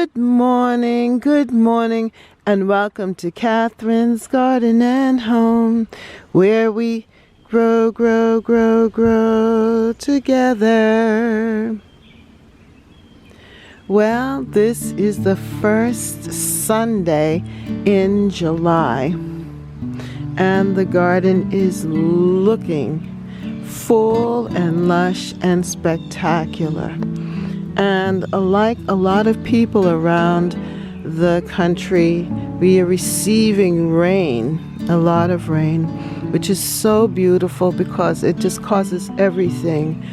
good morning, and welcome to Catherine's Garden and Home, where we grow, grow, grow, grow together. Well, this is the first Sunday in July, and the garden is looking full and lush and spectacular. And like a lot of people around the country, we are receiving rain, a lot of rain, which is so beautiful because it just causes everything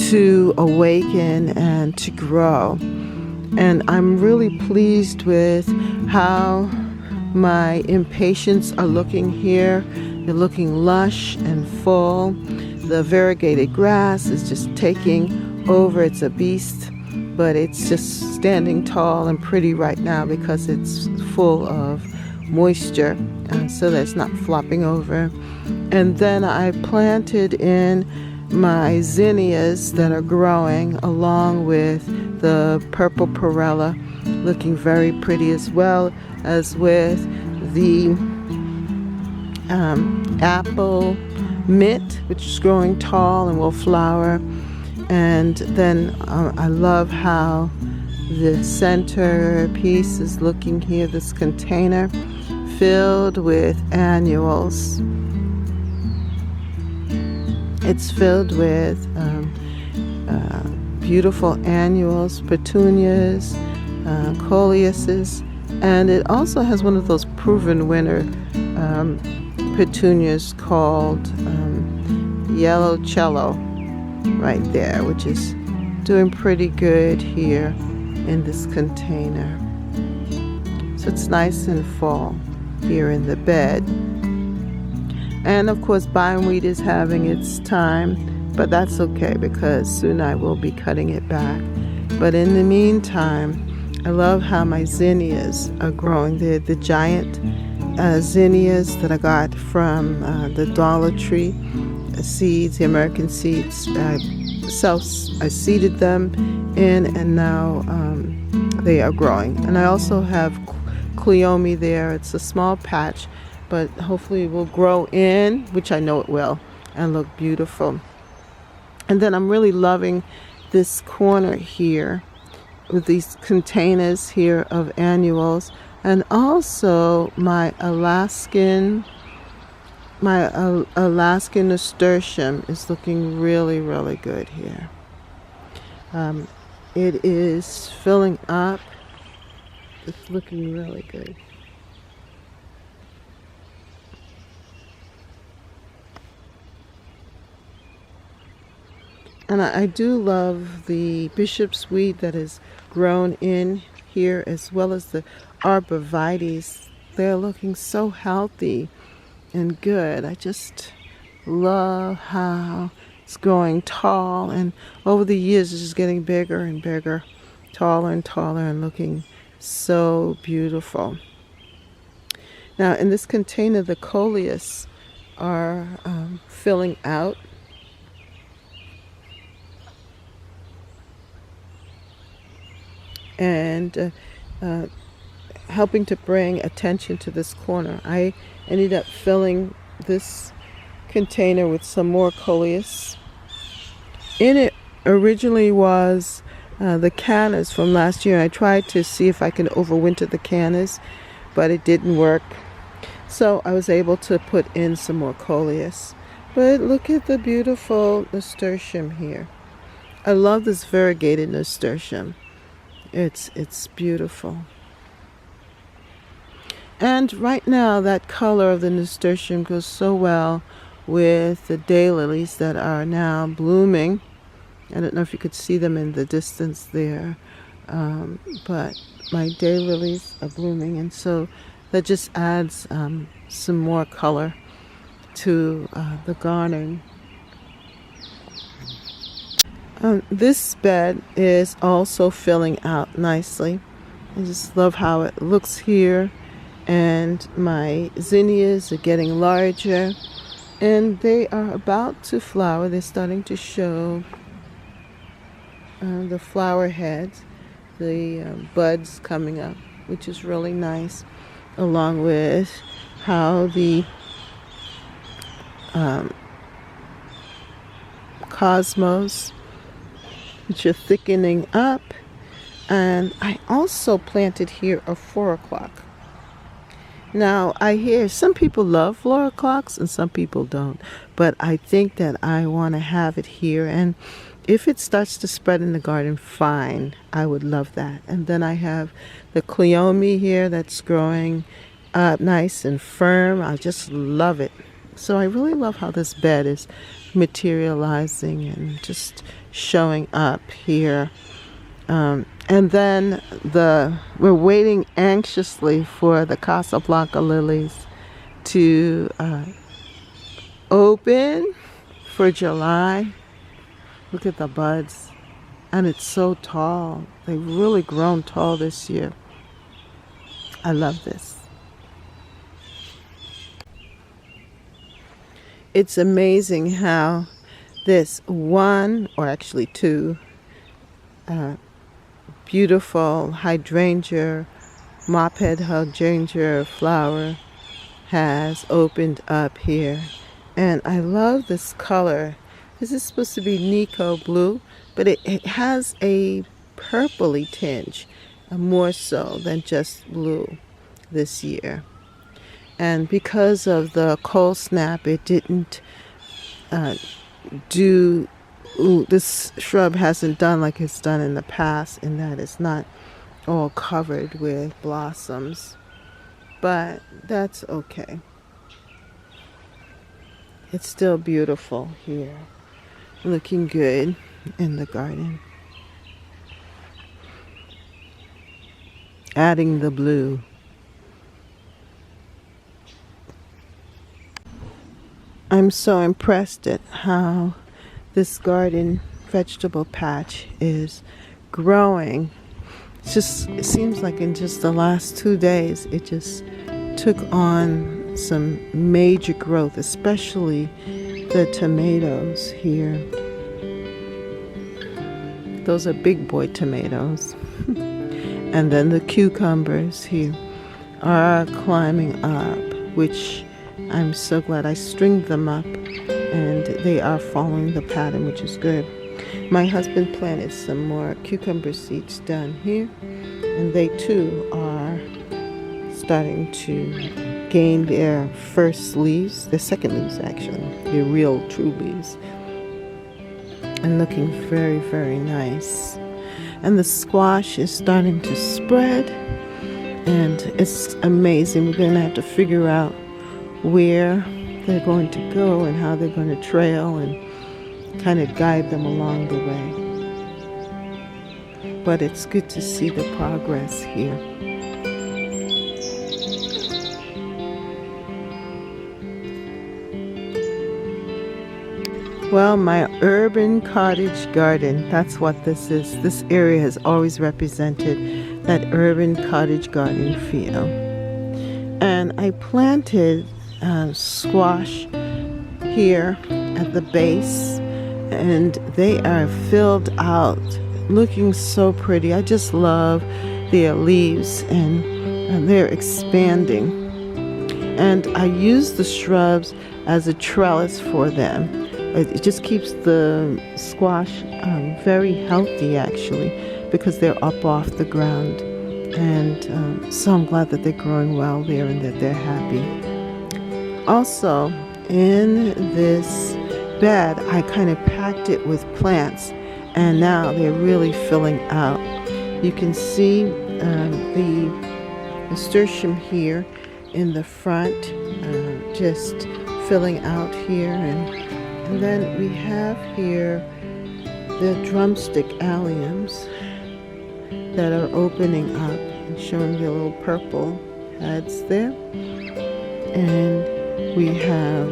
to awaken and to grow. And I'm really pleased with how my impatiens are looking here. They're looking lush and full. The variegated grass is just taking over. It's a beast, but it's just standing tall and pretty right now because it's full of moisture, so that it's not flopping over. And then I planted in my zinnias that are growing along with the purple perella, looking very pretty, as well as with the apple mint, which is growing tall and will flower. And then I love how the center piece is looking here, this container filled with annuals. It's filled with beautiful annuals, petunias, coleuses, and it also has one of those proven winner petunias called yellow cello right there, which is doing pretty good here in this container. So it's nice and full here in the bed. And of course bindweed is having its time, but that's okay because soon I will be cutting it back. But in the meantime, I love how my zinnias are growing. They're the giant zinnias that I got from the Dollar Tree seeds, the American seeds. I seeded them in, and now they are growing. And I also have cleome there. It's a small patch, but hopefully it will grow in, which I know it will, and look beautiful. And then I'm really loving this corner here with these containers here of annuals, and also my Alaskan nasturtium is looking really, really good here. It is filling up. It's looking really good. And I do love the bishop's weed that is grown in here, as well as the arborvitaes. They're looking so healthy and good. I just love how it's growing tall, and over the years it's just getting bigger and bigger, taller and taller, and looking so beautiful. Now in this container, the coleus are filling out. And helping to bring attention to this corner. I ended up filling this container with some more coleus. In it originally was the cannas from last year. I tried to see if I could overwinter the cannas, but it didn't work. So I was able to put in some more coleus. But look at the beautiful nasturtium here. I love this variegated nasturtium. It's beautiful. And right now that color of the nasturtium goes so well with the daylilies that are now blooming. I don't know if you could see them in the distance there, but my daylilies are blooming, and so that just adds some more color to the garden. This bed is also filling out nicely. I just love how it looks here, and my zinnias are getting larger, and they are about to flower. They're starting to show the flower heads, the buds coming up, which is really nice, along with how the cosmos, which are thickening up. And I also planted here a 4 o'clock. Now, I hear some people love 4 o'clocks and some people don't, but I think that I want to have it here, and if it starts to spread in the garden, fine. I would love that. And then I have the cleome here that's growing up nice and firm. I just love it. So I really love how this bed is materializing and just showing up here. And then we're waiting anxiously for the Casablanca lilies to open for July. Look at the buds. And it's so tall. They've really grown tall this year. I love this. It's amazing how this one, or actually two, beautiful hydrangea, mophead hydrangea flower has opened up here. And I love this color. This is supposed to be Nico blue, but it has a purpley tinge, more so than just blue this year. And because of the cold snap, it didn't this shrub hasn't done like it's done in the past, in that it's not all covered with blossoms. But that's okay. It's still beautiful here. Looking good in the garden. Adding the blue. I'm so impressed at how this garden vegetable patch is growing. It seems like in just the last 2 days it just took on some major growth, especially the tomatoes here. Those are big boy tomatoes. And then the cucumbers here are climbing up, which I'm so glad I stringed them up, and they are following the pattern, which is good. My husband planted some more cucumber seeds down here, and they too are starting to gain their first leaves, their second leaves actually, their real true leaves, and looking very, very nice. And the squash is starting to spread, and it's amazing. We're going to have to figure out where they're going to go and how they're going to trail and kind of guide them along the way. But it's good to see the progress here. Well, my urban cottage garden, that's what this is. This area has always represented that urban cottage garden feel. And I planted squash here at the base, and they are filled out, looking so pretty. I just love their leaves, and they're expanding. And I use the shrubs as a trellis for them. It just keeps the squash very healthy, actually, because they're up off the ground. And so I'm glad that they're growing well there and that they're happy. Also, in this bed, I kind of packed it with plants, and now they're really filling out. You can see the nasturtium here in the front, just filling out here, and then we have here the drumstick alliums that are opening up and showing their little purple heads there. And we have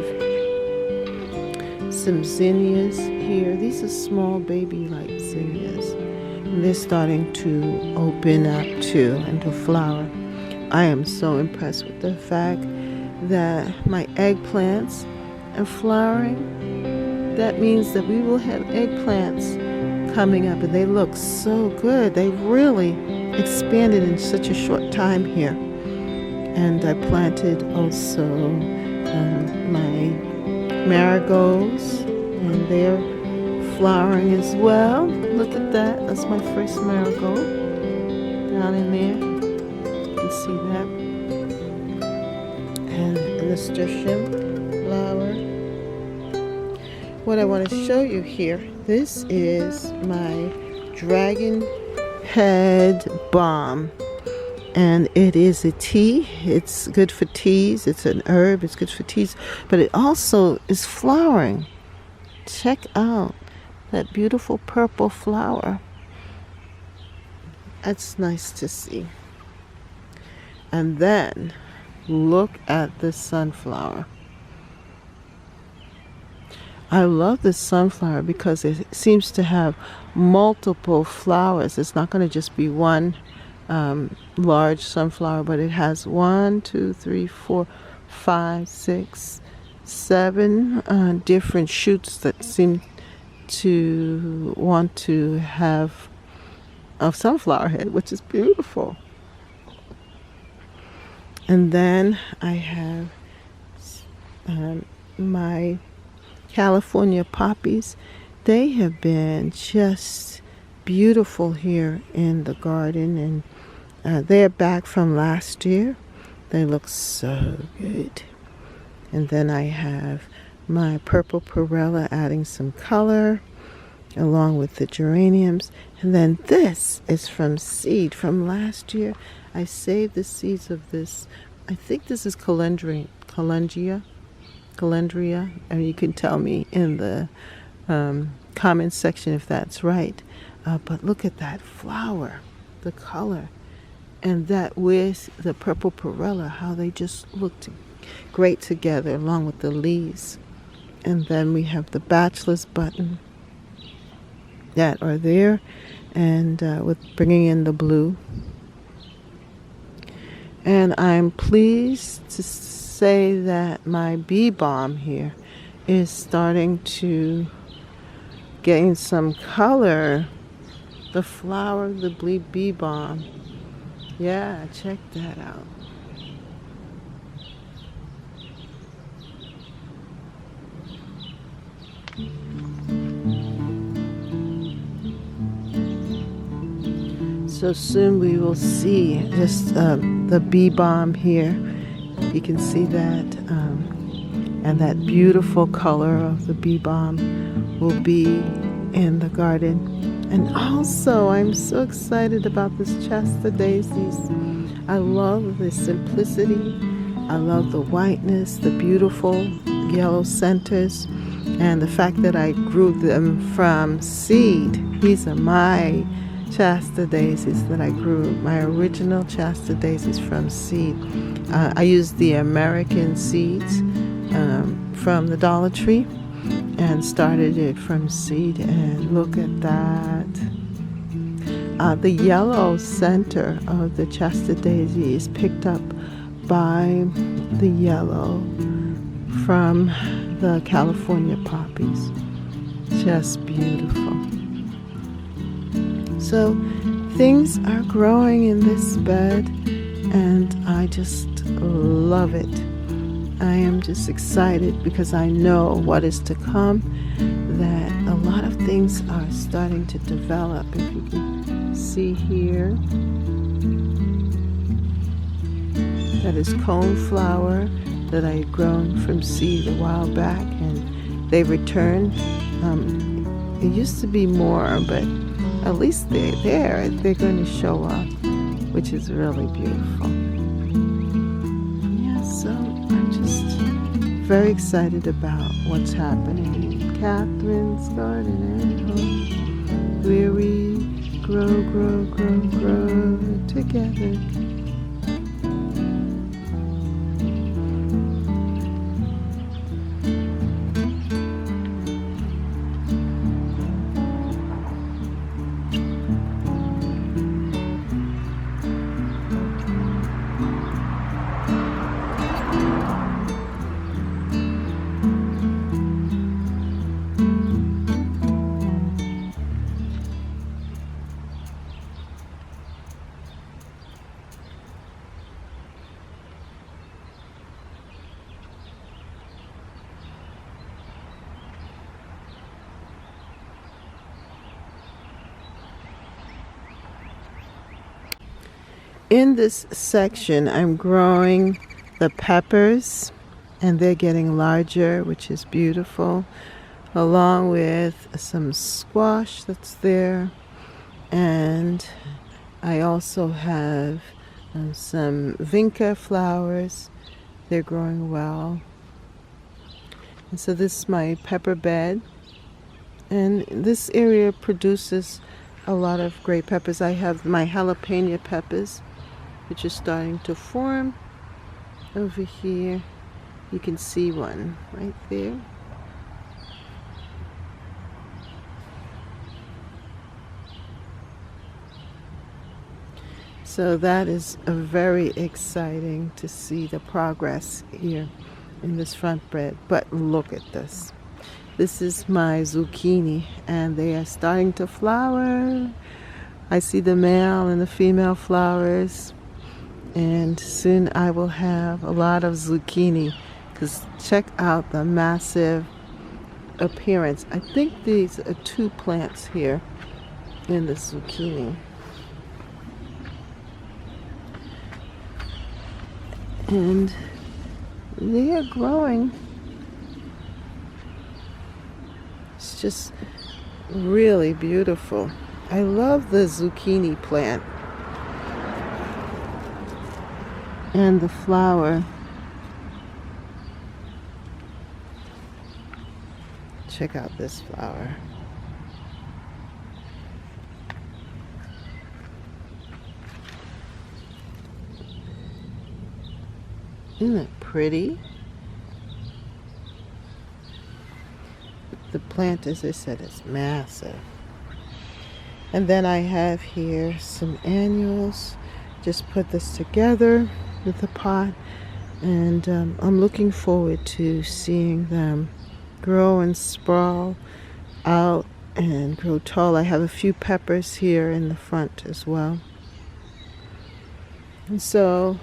some zinnias here. These are small baby-like zinnias. And they're starting to open up too and to flower. I am so impressed with the fact that my eggplants are flowering. That means that we will have eggplants coming up, and they look so good. They really expanded in such a short time here. And I planted also my marigolds, and they're flowering as well. Look at that. That's my first marigold down in there. You can see that. And the nasturtium flower. What I want to show you here, this is my dragon head balm. And it is a tea. It's good for teas. It's an herb. It's good for teas. But it also is flowering. Check out that beautiful purple flower. That's nice to see. And then look at this sunflower. I love this sunflower because it seems to have multiple flowers. It's not going to just be one large sunflower, but it has 1, 2, 3, 4, 5, 6, 7 different shoots that seem to want to have a sunflower head, which is beautiful. And then I have my California poppies. They have been just beautiful here in the garden, and they're back from last year. They look so good. And then I have my purple perilla adding some color along with the geraniums. And then this is from seed from last year. I saved the seeds of this. I think this is calendria. And you can tell me in the comment section if that's right. But look at that flower, the color. And that with the purple perilla, how they just looked great together along with the leaves. And then we have the bachelor's button that are there, and with bringing in the blue. And I'm pleased to say that my bee balm here is starting to gain some color. The flower of the bee balm. Yeah, check that out. So soon we will see just the bee balm here. You can see that, and that beautiful color of the bee balm will be in the garden. And also, I'm so excited about this Chasta daisies. I love the simplicity. I love the whiteness, the beautiful yellow centers, and the fact that I grew them from seed. These are my Chasta daisies that I grew, my original Chasta daisies from seed. I used the American seeds from the Dollar Tree and started it from seed, and look at that. The yellow center of the Chasta daisy is picked up by the yellow from the California poppies. Just beautiful. So things are growing in this bed, and I just love it. I am just excited because I know what is to come, that a lot of things are starting to develop. If you can see here, that is coneflower that I had grown from seed a while back, and they returned. It used to be more, but at least they're there. They're going to show up, which is really beautiful. Yeah, so I'm just very excited about what's happening in Catherine's garden and home, where we grow, grow, grow, grow together. in this section, I'm growing the peppers, and they're getting larger, which is beautiful, along with some squash that's there. And I also have some vinca flowers. They're growing well. And so this is my pepper bed. And this area produces a lot of great peppers. I have my jalapeno peppers, which is starting to form. Over here, you can see one right there. So that is very exciting to see the progress here in this front bed. But look at this. This is my zucchini, and they are starting to flower. I see the male and the female flowers, and soon I will have a lot of zucchini, because check out the massive appearance. I think these are 2 plants here in the zucchini. And they are growing. It's just really beautiful. I love the zucchini plant and the flower. Check out this flower. Isn't it pretty? The plant, as I said, is massive. And then I have here some annuals. Just put this together with the pot, and I'm looking forward to seeing them grow and sprawl out and grow tall. I have a few peppers here in the front as well. And so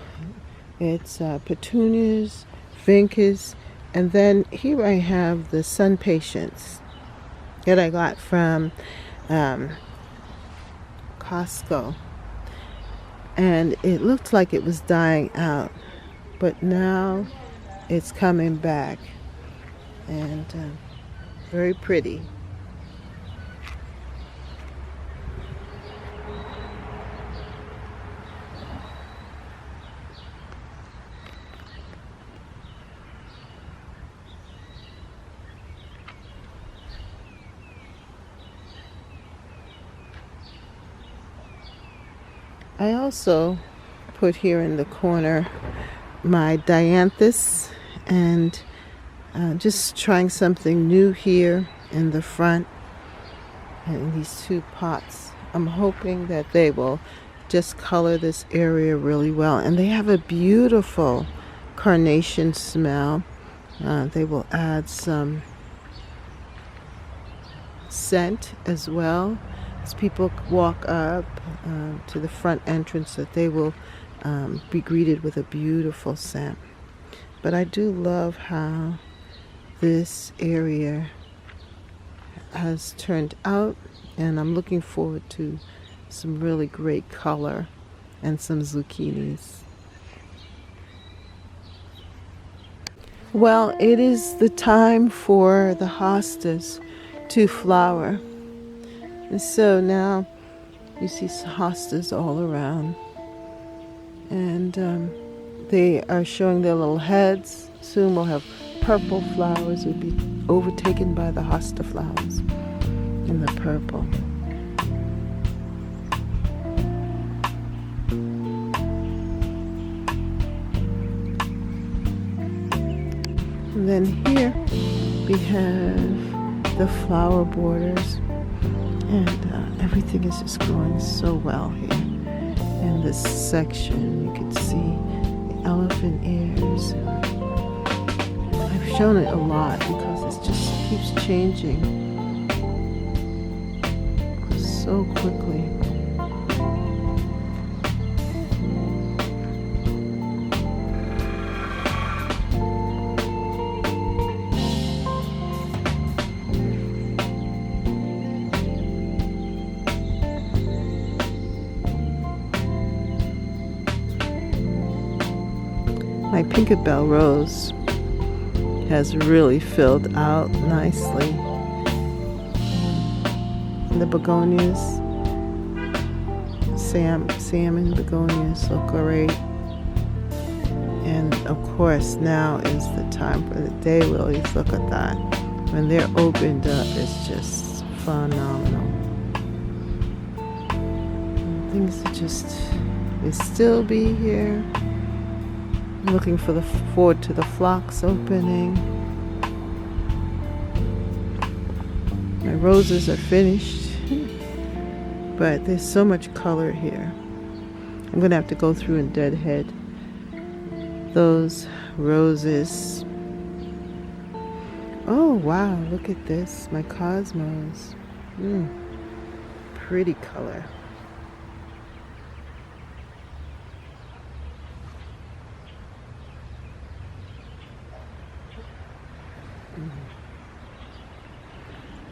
it's petunias, vincas, and then here I have the sun patience that I got from Costco. And it looked like it was dying out, but now it's coming back, and very pretty. I also put here in the corner my dianthus, and just trying something new here in the front, and these 2 pots. I'm hoping that they will just color this area really well, and they have a beautiful carnation smell. They will add some scent as well. As people walk up to the front entrance, that they will be greeted with a beautiful scent. But I do love how this area has turned out, and I'm looking forward to some really great color and some zucchinis. Well, it is the time for the hostas to flower. And so now you see hostas all around, and they are showing their little heads. Soon we'll have purple flowers. Will be overtaken by the hosta flowers in the purple. And then here we have the flower borders. And everything is just growing so well here. In this section, you can see the elephant ears. I've shown it a lot because it just keeps changing so quickly. My Tinkerbell rose has really filled out nicely. The begonias, salmon begonias look great. And of course now is the time for the daylilies. Look at that. When they're opened up, it's just phenomenal. Things are just, they still be here. I'm looking forward to the phlox opening. My roses are finished, but there's so much color here. I'm gonna have to go through and deadhead those roses. Oh wow, look at this, my cosmos. Pretty color.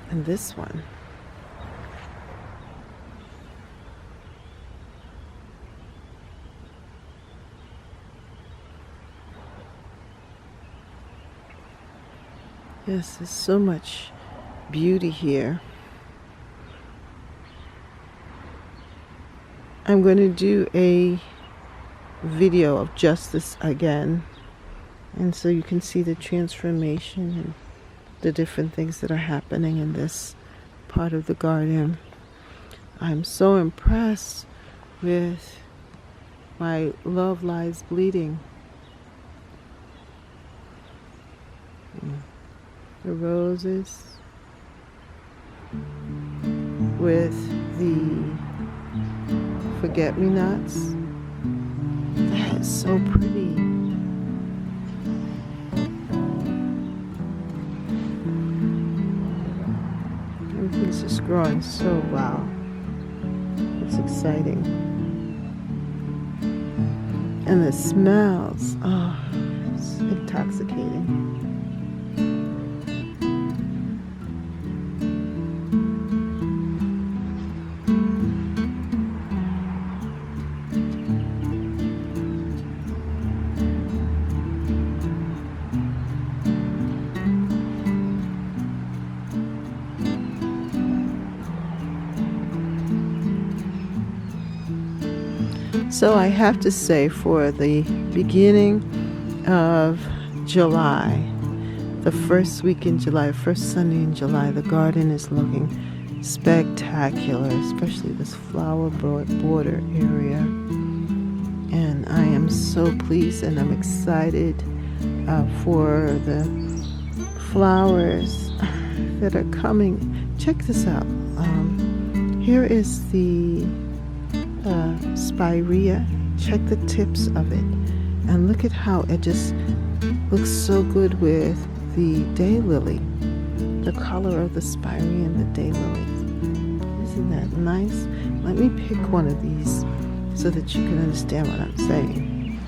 And this one. Yes, there's so much beauty here. I'm going to do a video of just this again, and so you can see the transformation and the different things that are happening in this part of the garden. I'm so impressed with my Love Lies Bleeding. The roses with the forget-me-nots. That is so pretty. Everything's just growing so wow. It's exciting. And the smells, oh, it's intoxicating. So I have to say, for the beginning of July, the first week in July, first Sunday in July, the garden is looking spectacular, especially this flower border area. And I am so pleased and I'm excited for the flowers that are coming. Check this out. Here is the spirea. Check the tips of it and look at how it just looks so good with the daylily, the color of the spirea and the daylilies. Isn't that nice? Let me pick one of these so that you can understand what I'm saying.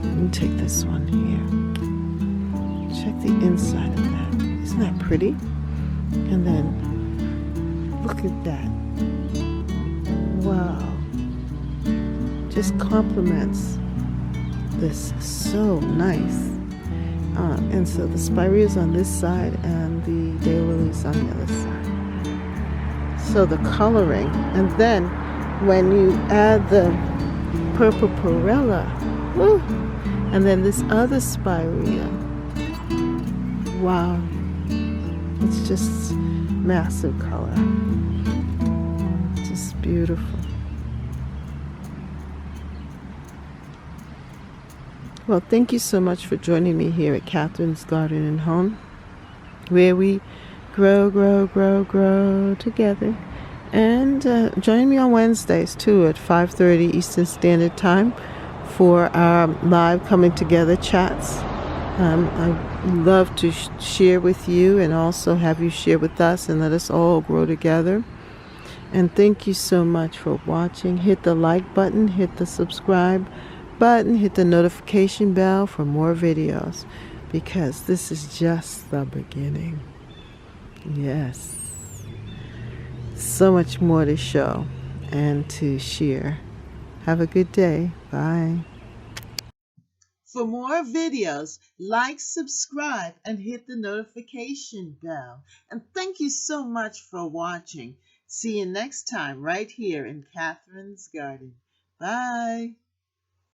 Let me take this one here. Check the inside of that. Isn't that pretty? And then look at that. Wow. Just complements this so nice. And so the spirea is on this side and the daylilies on the other side. So the coloring, and then when you add the purple perilla, woo, and then this other spirea, wow, it's just massive color. Just beautiful. Well, thank you so much for joining me here at Catherine's Garden and Home, where we grow together. And join me on Wednesdays too at 5:30 Eastern Standard Time for our live coming together chats. I love to share with you and also have you share with us and let us all grow together. And thank you so much for watching. Hit the like button, hit the subscribe button, hit the notification bell for more videos, because this is just the beginning. Yes, so much more to show and to share. Have a good day. Bye. For more videos, like, subscribe, and hit the notification bell. And thank you so much for watching. See you next time right here in Catherine's Garden. Bye.